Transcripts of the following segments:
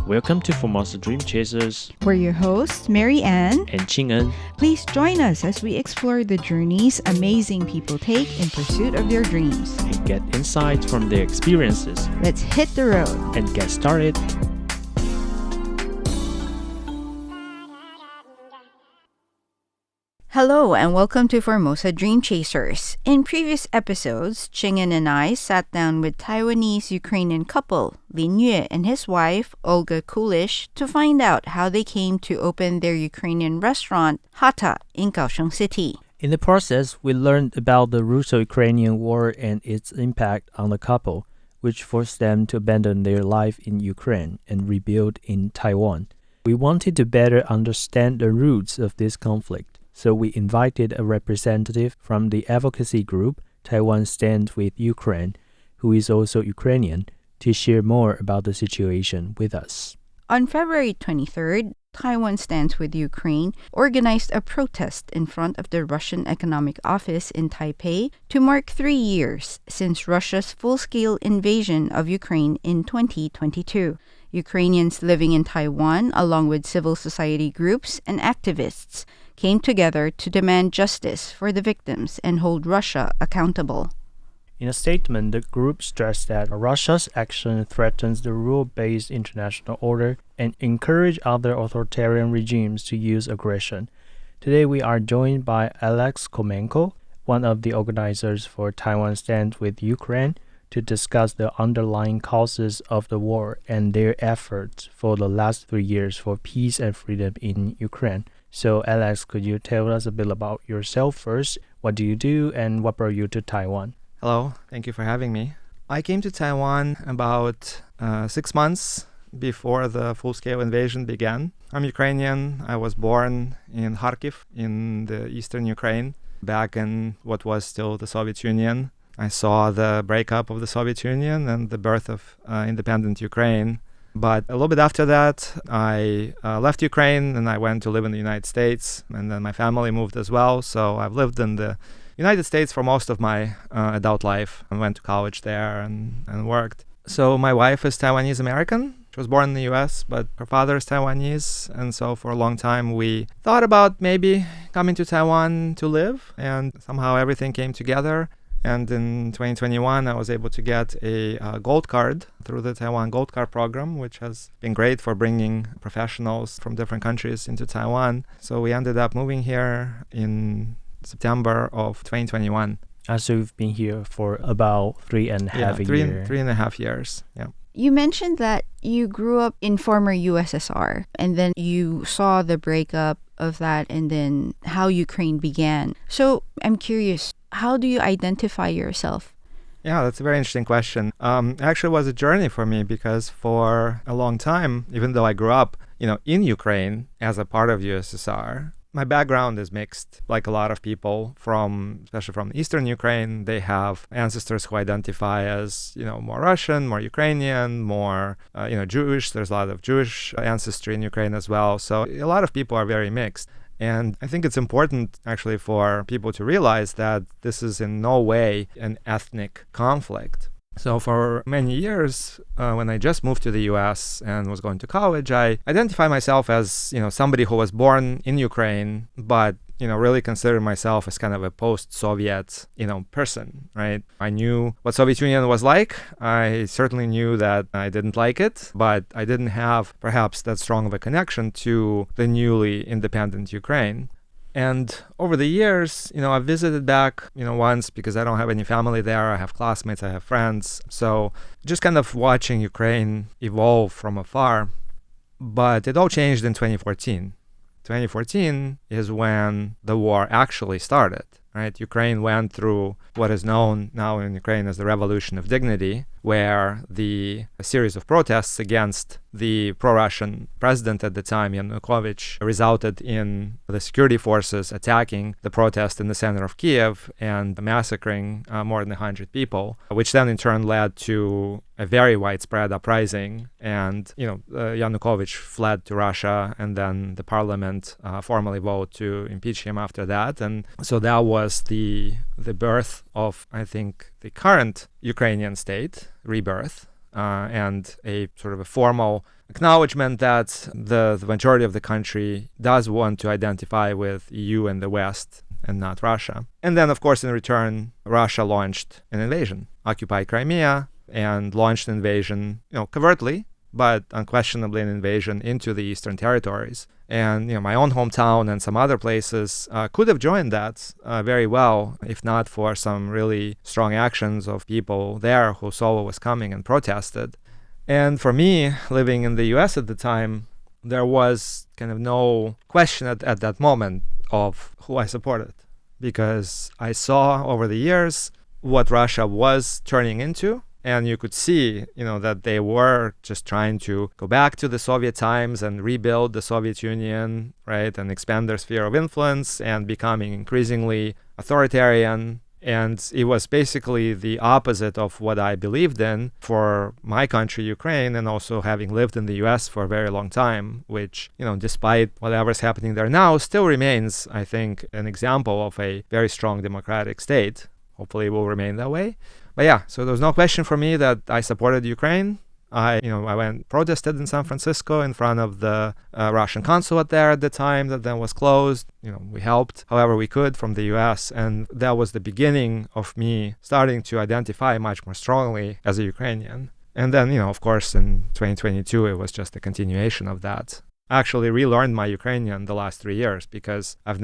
Welcome to Formosa Dream Chasers We're your hosts, Mary Ann. and Ching-en. Please join us as we explore the journeys amazing people take in pursuit of their dreams. And get insights from their experiences Let's hit the road. and get started. Hello and welcome to Formosa Dream Chasers. In previous episodes, Ching-en and I sat down with Taiwanese-Ukrainian couple Lin Yue and his wife Olga Kulish to find out how they came to open their Ukrainian restaurant Hata in Kaohsiung City. In the process, we learned about the Russo-Ukrainian War and its impact on the couple, which forced them to abandon their life in Ukraine and rebuild in Taiwan. We wanted to better understand the roots of this conflict. So we invited a representative from the advocacy group Taiwan Stands With Ukraine, who is also Ukrainian, to share more about the situation with us. On February 23rd, Taiwan Stands With Ukraine organized a protest in front of the Russian Economic Office in Taipei to mark 3 years since Russia's full-scale invasion of Ukraine in 2022. Ukrainians living in Taiwan, along with civil society groups and activists, came together to demand justice for the victims and hold Russia accountable. In a statement, the group stressed that Russia's action threatens the rule-based international order and encourage other authoritarian regimes to use aggression. Today we are joined by Alex Khomenko, one of the organizers for Taiwan Stands With Ukraine, to discuss the underlying causes of the war and their efforts for the last 3 years for peace and freedom in Ukraine. So, Alex, could you tell us a bit about yourself first? What do you do and what brought you to Taiwan? Hello, thank you for having me. I came to Taiwan about 6 months before the full-scale invasion began. I'm Ukrainian. I was born in Kharkiv in the eastern Ukraine, back in what was still the Soviet Union. I saw the breakup of the Soviet Union and the birth of independent Ukraine. But a little bit after that, I left Ukraine and I went to live in the United States. And then my family moved as well. So I've lived in the United States for most of my adult life. I went to college there and worked. So my wife is Taiwanese-American. She was born in the US, but her father is Taiwanese. And so for a long time, we thought about maybe coming to Taiwan to live. And somehow everything came together. And in 2021, I was able to get a gold card through the Taiwan Gold Card program, which has been great for bringing professionals from different countries into Taiwan. So we ended up moving here in September of 2021. So you've been here for about 3.5 years. 3.5 years, yeah. You mentioned that you grew up in former USSR and then you saw the breakup of that and then how Ukraine began. So I'm curious, how do you identify yourself? Yeah, that's a very interesting question. Actually, it was a journey for me because for a long time, even though I grew up, in Ukraine as a part of USSR, my background is mixed. Like a lot of people especially from Eastern Ukraine, they have ancestors who identify as, more Russian, more Ukrainian, more, Jewish. There's a lot of Jewish ancestry in Ukraine as well. So a lot of people are very mixed. And I think it's important actually for people to realize that this is in no way an ethnic conflict. So for many years, when I just moved to the US and was going to college, I identified myself as, somebody who was born in Ukraine, but, really considered myself as kind of a post-Soviet, person, right? I knew what Soviet Union was like. I certainly knew that I didn't like it, but I didn't have perhaps that strong of a connection to the newly independent Ukraine. And over the years, I visited back, once because I don't have any family there. I have classmates, I have friends. So just kind of watching Ukraine evolve from afar. But it all changed in 2014. 2014 is when the war actually started, right? Ukraine went through what is known now in Ukraine as the Revolution of Dignity, where a series of protests against the pro-Russian president at the time, Yanukovych, resulted in the security forces attacking the protest in the center of Kiev and massacring more than 100 people, which then in turn led to a very widespread uprising. And, Yanukovych fled to Russia, and then the parliament formally voted to impeach him after that. And so that was the birth of, I think, the current Ukrainian state, rebirth, and a sort of a formal acknowledgement that the majority of the country does want to identify with EU and the West and not Russia. And then, of course, in return, Russia launched an invasion, occupied Crimea, and launched an invasion, covertly, but unquestionably an invasion into the Eastern territories. And, my own hometown and some other places could have joined that very well, if not for some really strong actions of people there who saw what was coming and protested. And for me, living in the US at the time, there was kind of no question at that moment of who I supported, because I saw over the years what Russia was turning into. And you could see, that they were just trying to go back to the Soviet times and rebuild the Soviet Union, right, and expand their sphere of influence and becoming increasingly authoritarian. And it was basically the opposite of what I believed in for my country, Ukraine, and also having lived in the US for a very long time, which, despite whatever's happening there now, still remains, I think, an example of a very strong democratic state. Hopefully it will remain that way. But yeah, so there was no question for me that I supported Ukraine. I went protested in San Francisco in front of the Russian consulate there at the time that then was closed. We helped however we could from the US, and that was the beginning of me starting to identify much more strongly as a Ukrainian. And then, of course, in 2022, it was just a continuation of that. I actually relearned my Ukrainian the last 3 years because I've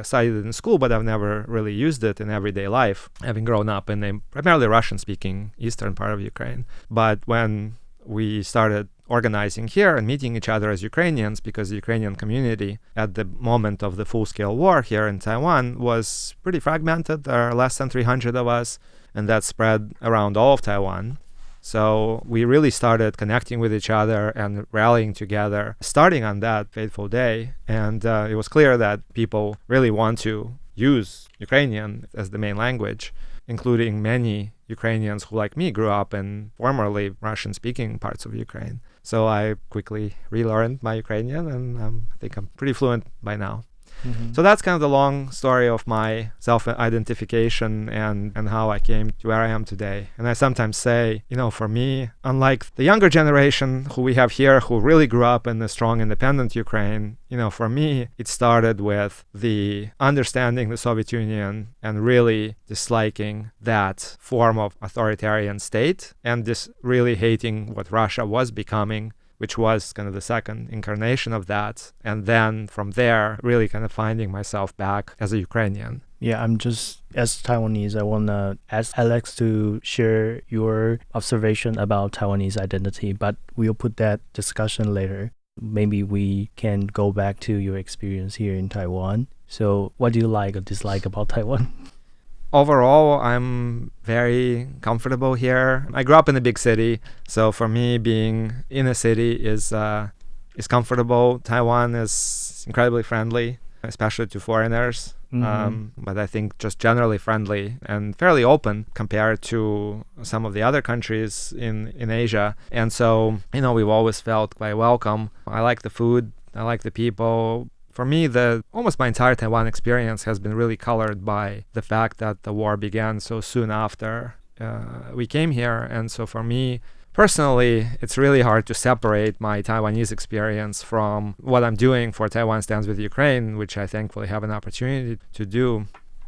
studied it in school, but I've never really used it in everyday life, having grown up in a primarily Russian-speaking eastern part of Ukraine. But when we started organizing here and meeting each other as Ukrainians, because the Ukrainian community at the moment of the full-scale war here in Taiwan was pretty fragmented. There are less than 300 of us, and that spread around all of Taiwan. So we really started connecting with each other and rallying together, starting on that fateful day. And it was clear that people really want to use Ukrainian as the main language, including many Ukrainians who, like me, grew up in formerly Russian-speaking parts of Ukraine. So I quickly relearned my Ukrainian, and I think I'm pretty fluent by now. Mm-hmm. So that's kind of the long story of my self-identification and how I came to where I am today. And I sometimes say, for me, unlike the younger generation who we have here who really grew up in a strong independent Ukraine, for me, it started with the understanding the Soviet Union and really disliking that form of authoritarian state and just really hating what Russia was becoming, which was kind of the second incarnation of that. And then from there, really kind of finding myself back as a Ukrainian. Yeah, as Taiwanese, I want to ask Alex to share your observation about Taiwanese identity, but we'll put that discussion later. Maybe we can go back to your experience here in Taiwan. So what do you like or dislike about Taiwan? Overall, I'm very comfortable here. I grew up in a big city, so for me, being in a city is comfortable. Taiwan is incredibly friendly, especially to foreigners. But I think just generally friendly and fairly open compared to some of the other countries in Asia. And so, we've always felt quite welcome. I like the food. I like the people. For me, almost my entire Taiwan experience has been really colored by the fact that the war began so soon after we came here. And so for me, personally, it's really hard to separate my Taiwanese experience from what I'm doing for Taiwan Stands With Ukraine, which I thankfully have an opportunity to do.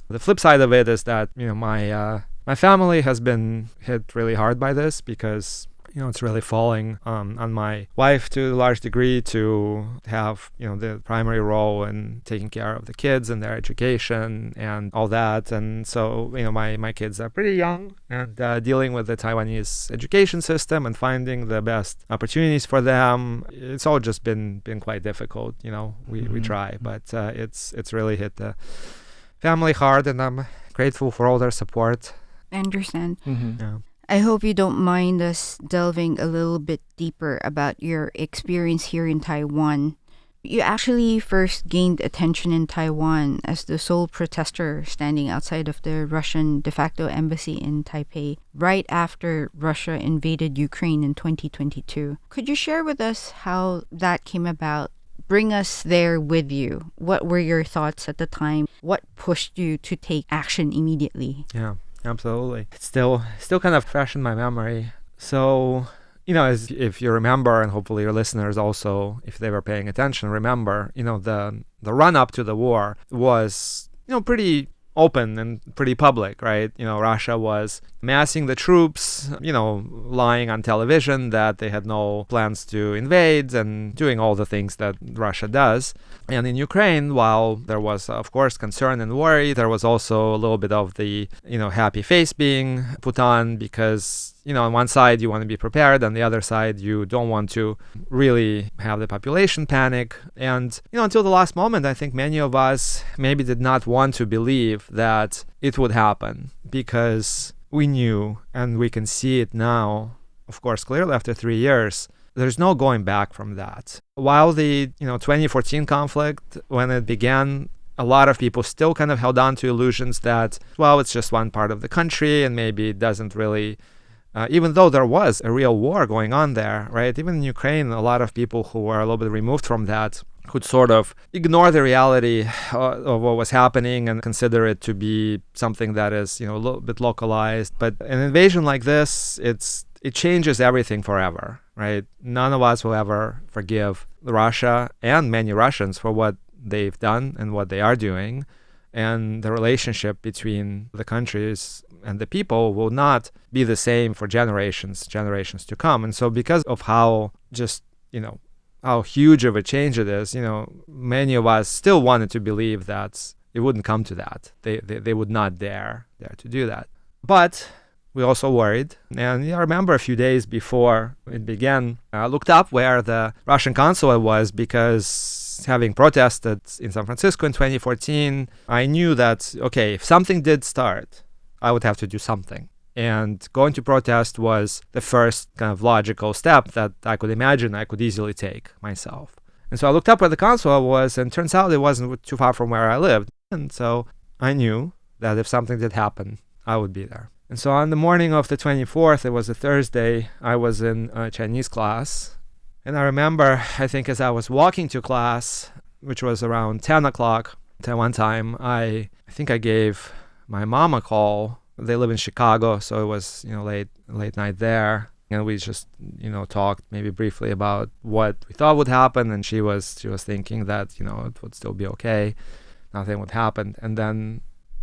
The flip side of it is that, my family has been hit really hard by this because it's really falling on my wife to a large degree to have, the primary role in taking care of the kids and their education and all that. And so, my kids are pretty young and dealing with the Taiwanese education system and finding the best opportunities for them. It's all just been quite difficult. We try, but it's really hit the family hard, and I'm grateful for all their support. I understand. Mm-hmm. Yeah. I hope you don't mind us delving a little bit deeper about your experience here in Taiwan. You actually first gained attention in Taiwan as the sole protester standing outside of the Russian de facto embassy in Taipei right after Russia invaded Ukraine in 2022. Could you share with us how that came about? Bring us there with you. What were your thoughts at the time? What pushed you to take action immediately? Yeah. Absolutely. It's still kind of fresh in my memory. So, as if you remember, and hopefully your listeners also, if they were paying attention, remember, the run up to the war was, pretty open and pretty public, right? Russia was massing the troops, lying on television that they had no plans to invade and doing all the things that Russia does. And in Ukraine, while there was, of course, concern and worry, there was also a little bit of the, happy face being put on because, on one side you want to be prepared, on the other side you don't want to really have the population panic. And, until the last moment, I think many of us maybe did not want to believe that it would happen because we knew, and we can see it now, of course, clearly after 3 years, there's no going back from that. While the 2014 conflict, when it began, a lot of people still kind of held on to illusions that, well, it's just one part of the country and maybe it doesn't really, even though there was a real war going on there, right? Even in Ukraine, a lot of people who were a little bit removed from that could sort of ignore the reality of what was happening and consider it to be something that is, a little bit localized. But an invasion like this, it changes everything forever, right? None of us will ever forgive Russia and many Russians for what they've done and what they are doing. And the relationship between the countries and the people will not be the same for generations to come. And so because of how just, how huge of a change it is, many of us still wanted to believe that it wouldn't come to that. They would not dare to do that. But we also worried. And I remember a few days before it began, I looked up where the Russian consulate was because having protested in San Francisco in 2014, I knew that, okay, if something did start, I would have to do something. And going to protest was the first kind of logical step that I could imagine I could easily take myself. And so I looked up where the consulate was, and turns out it wasn't too far from where I lived. And so I knew that if something did happen, I would be there. And so on the morning of the 24th, it was a Thursday, I was in a Chinese class. And I remember, I think as I was walking to class, which was around 10 o'clock Taiwan time, I think I gave my mom a call. They live in Chicago, so it was, late night there. And we just, talked maybe briefly about what we thought would happen. And she was thinking that, it would still be okay. Nothing would happen. And then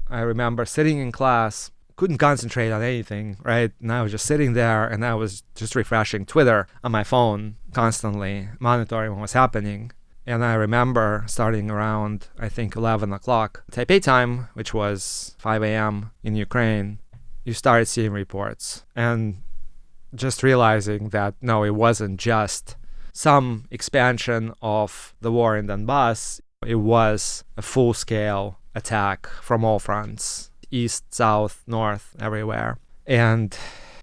I remember sitting in class, couldn't concentrate on anything, right? And I was just sitting there and I was just refreshing Twitter on my phone constantly, monitoring what was happening. And I remember starting around, I think, 11 o'clock Taipei time, which was 5 a.m. in Ukraine, you started seeing reports and just realizing that, no, it wasn't just some expansion of the war in Donbass. It was a full-scale attack from all fronts, east, south, north, everywhere. And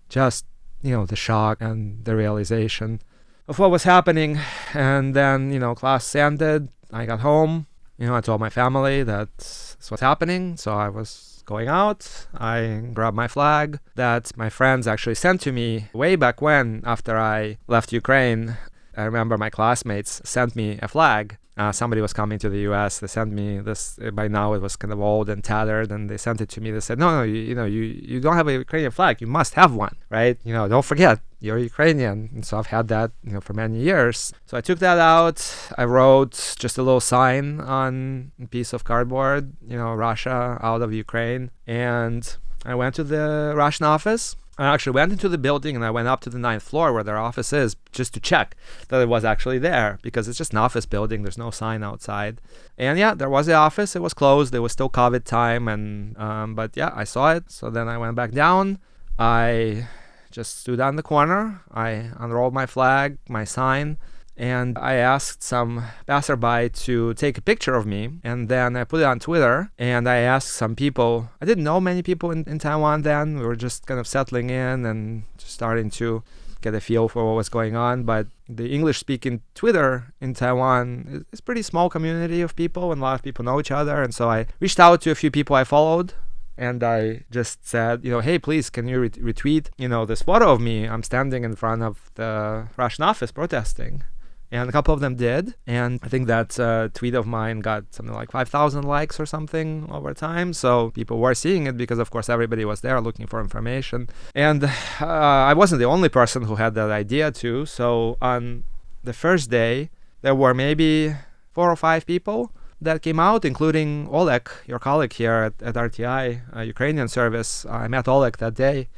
just, the shock and the realization of what was happening. And then, class ended. I got home. I told my family that this was happening. So I was going out. I grabbed my flag that my friends actually sent to me way back when, after I left Ukraine. I remember my classmates sent me a flag. Somebody was coming to the U.S. They sent me this. By now it was kind of old and tattered, and they sent it to me. They said, "No, you don't have a Ukrainian flag. You must have one, right? Don't forget, you're Ukrainian." And so I've had that, for many years. So I took that out. I wrote just a little sign on a piece of cardboard, Russia out of Ukraine, and I went to the Russian office. I actually went into the building and I went up to the 9th floor where their office is just to check that it was actually there, because it's just an office building. There's no sign outside. And yeah, there was the office. It was closed. It was still COVID time. And but yeah, I saw it. So then I went back down. I just stood on the corner. I unrolled my flag, my sign, and I asked some passerby to take a picture of me, and then I put it on Twitter, and I asked some people. I didn't know many people in Taiwan then. We were just kind of settling in and just starting to get a feel for what was going on. But the English-speaking Twitter in Taiwan is a pretty small community of people, and a lot of people know each other. And so I reached out to a few people I followed, and I just said, hey, please, can you retweet, this photo of me? I'm standing in front of the Russian office protesting. And a couple of them did. And I think that tweet of mine got something like 5,000 likes or something over time. So people were seeing it because, of course, everybody was there looking for information. And I wasn't the only person who had that idea too. So on the first day, there were maybe 4 or 5 people that came out, including Oleg, your colleague here at RTI, Ukrainian service. I met Oleg that day.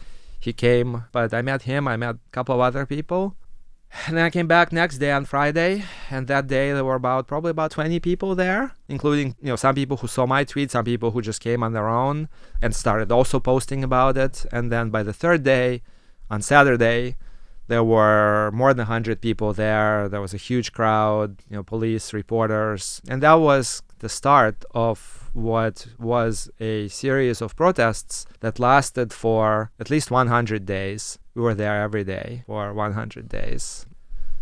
He came, but I met him. I met a couple of other people. And then I came back next day on Friday, and that day there were probably about 20 people there, including some people who saw my tweet, some people who just came on their own and started also posting about it. And then by the third day, on Saturday, there were more than 100 people there. There was a huge crowd, police, reporters, and that was the start of what was a series of protests that lasted for at least 100 days. We were there every day for 100 days.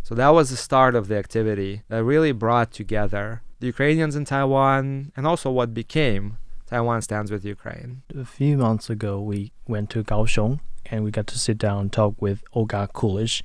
So that was the start of the activity that really brought together the Ukrainians in Taiwan and also what became Taiwan Stands With Ukraine. A few months ago, we went to Kaohsiung and we got to sit down and talk with Olga Kulish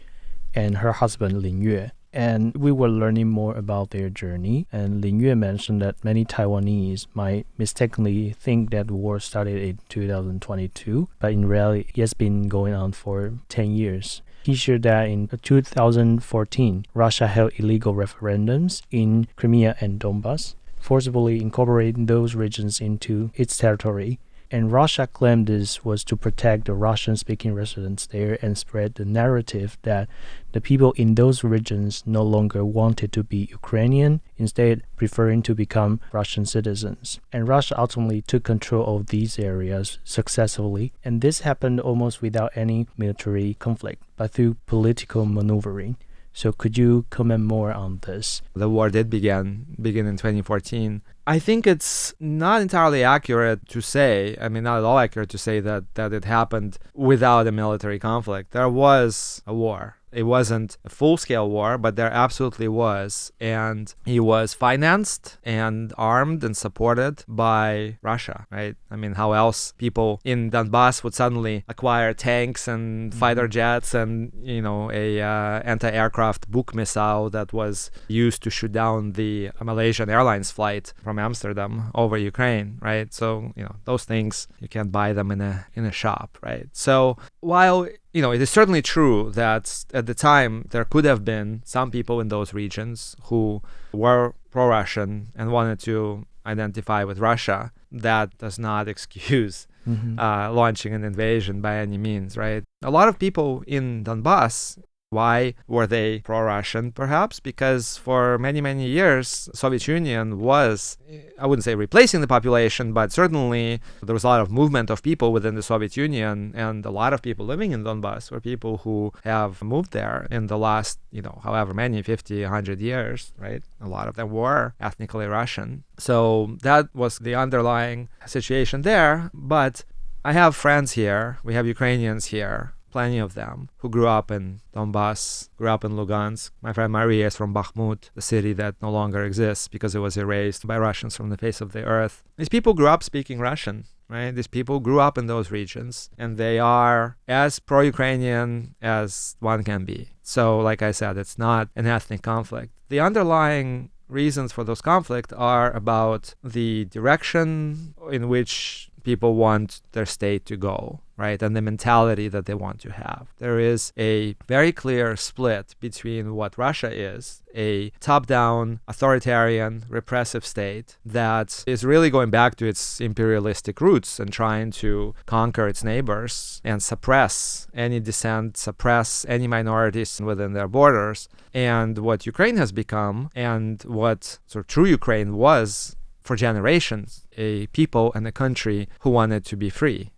and her husband Lin Yue. And we were learning more about their journey. And Lin Yue mentioned that many Taiwanese might mistakenly think that the war started in 2022, but in reality, it has been going on for 10 years. He shared that in 2014, Russia held illegal referendums in Crimea and Donbass, forcibly incorporating those regions into its territory. And Russia claimed this was to protect the Russian-speaking residents there and spread the narrative that the people in those regions no longer wanted to be Ukrainian, instead preferring to become Russian citizens. And Russia ultimately took control of these areas successfully, and this happened almost without any military conflict, but through political maneuvering. So could you comment more on this? The war did begin in 2014. I think it's not entirely accurate to say, not at all accurate to say that it happened without a military conflict. There was a war. It wasn't a full-scale war, but there absolutely was. And he was financed and armed and supported by Russia, right? How else people in Donbass would suddenly acquire tanks and fighter jets and, a anti-aircraft Buk missile that was used to shoot down the Malaysian Airlines flight from Amsterdam over Ukraine, right? So, those things, you can't buy them in a shop, right? So while it is certainly true that at the time there could have been some people in those regions who were pro-Russian and wanted to identify with Russia. That does not excuse launching an invasion by any means, right? A lot of people in Donbass, why were they pro-Russian? Perhaps because for many, many years, Soviet Union was, I wouldn't say replacing the population, but certainly there was a lot of movement of people within the Soviet Union, and a lot of people living in Donbass were people who have moved there in the last, however many, 50, 100 years, right? A lot of them were ethnically Russian. So that was the underlying situation there. But I have friends here, we have Ukrainians here, plenty of them, who grew up in Donbass, grew up in Lugansk. My friend Maria is from Bakhmut, the city that no longer exists because it was erased by Russians from the face of the earth. These people grew up speaking Russian, right? These people grew up in those regions, and they are as pro-Ukrainian as one can be. So, like I said, it's not an ethnic conflict. The underlying reasons for those conflicts are about the direction in which people want their state to go, right? And the mentality that they want to have. There is a very clear split between what Russia is, a top-down, authoritarian, repressive state that is really going back to its imperialistic roots and trying to conquer its neighbors and suppress any dissent, suppress any minorities within their borders. And what Ukraine has become, and what sort of true Ukraine was for generations, a people and a country who wanted to be free.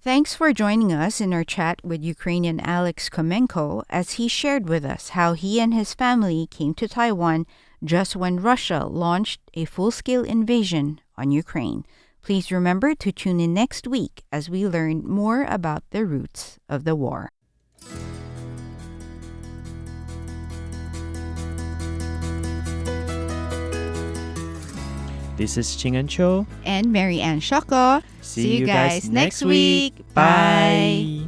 Thanks for joining us in our chat with Ukrainian Alex Khomenko as he shared with us how he and his family came to Taiwan just when Russia launched a full-scale invasion on Ukraine. Please remember to tune in next week as we learn more about the roots of the war. This is Ching-en Cho and Mary Ann Shoko. See you guys next week. Bye.